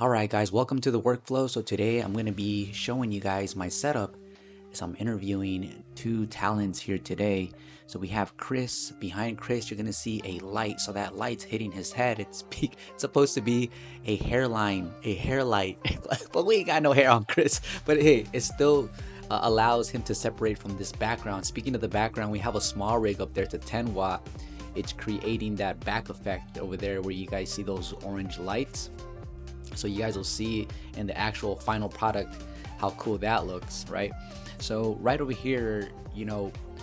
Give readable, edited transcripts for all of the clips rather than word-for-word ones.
Alright guys, welcome to the workflow. So today I'm going to be showing you guys my setup as I'm interviewing two talents here today. So we have Chris. Behind Chris you're going to see a light. So that light's hitting his head. It's supposed to be a hairline, a hair light. But we ain't got no hair on Chris. But hey, it still allows him to separate from this background. Speaking of the background, we have a small rig up there. It's a 10 watt. It's creating that back effect over there where you guys see those orange lights. So you guys will see in the actual final product how cool that looks, right? So right over here,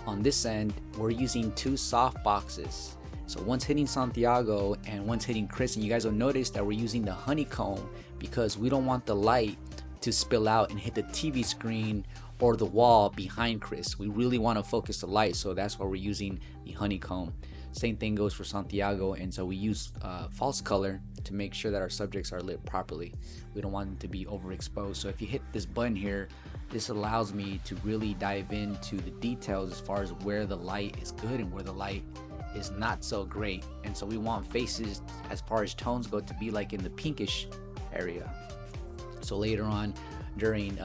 on this end, we're using two soft boxes. So one's hitting Santiago and one's hitting Chris, and you guys will notice that we're using the honeycomb because we don't want the light to spill out and hit the TV screen or the wall behind Chris. We really want to focus the light, so that's why we're using the honeycomb. Same thing goes for Santiago, and so we use false color to make sure that our subjects are lit properly. We don't want them to be overexposed. So if you hit this button here, this allows me to really dive into the details as far as where the light is good and where the light is not so great. And so we want faces, as far as tones go, to be like in the pinkish area. So later on during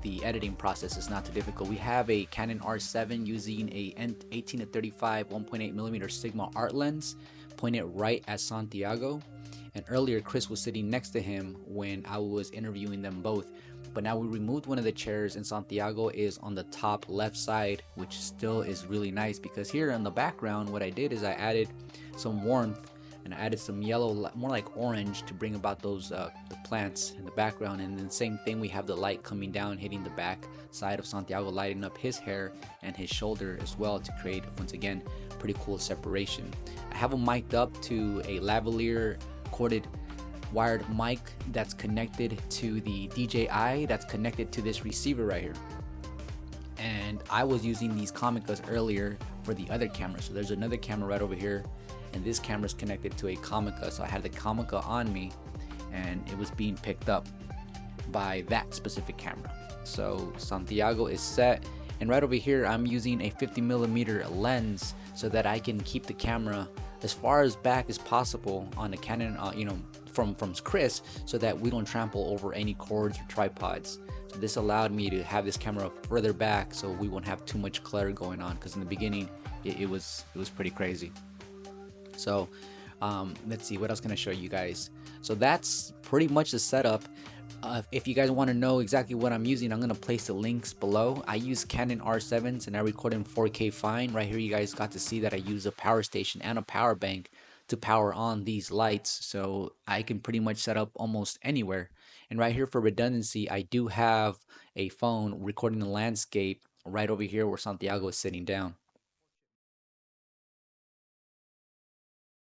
the editing process, is not too difficult. We have a Canon R7 using a 18 to 35 1.8 millimeter Sigma art lens pointed right at Santiago, and earlier Chris was sitting next to him when I was interviewing them both. But now we removed one of the chairs and Santiago is on the top left side, which still is really nice because here in the background what I did is I added some warmth and I added some yellow, more like orange, to bring about those the plants in the background. And then same thing, we have the light coming down hitting the back side of Santiago, lighting up his hair and his shoulder as well to create, once again, pretty cool separation. I have him mic'd up to a lavalier corded wired mic that's connected to the DJI, that's connected to this receiver right here. And I was using these Comicas earlier for the other camera. So there's another camera right over here, and this camera is connected to a Comica. So I had the Comica on me and it was being picked up by that specific camera. So Santiago is set, and right over here I'm using a 50 millimeter lens so that I can keep the camera as far as back as possible on the Canon, from Chris, so that we don't trample over any cords or tripods. So this allowed me to have this camera further back so we won't have too much clutter going on, because in the beginning it was pretty crazy. So let's see, what else can I show you guys? So that's pretty much the setup. If you guys want to know exactly what I'm using, I'm going to place the links below. I use Canon R7s and I record in 4K fine. Right here you guys got to see that I use a power station and a power bank to power on these lights, so I can pretty much set up almost anywhere. And right here for redundancy, I do have a phone recording the landscape right over here where Santiago is sitting down.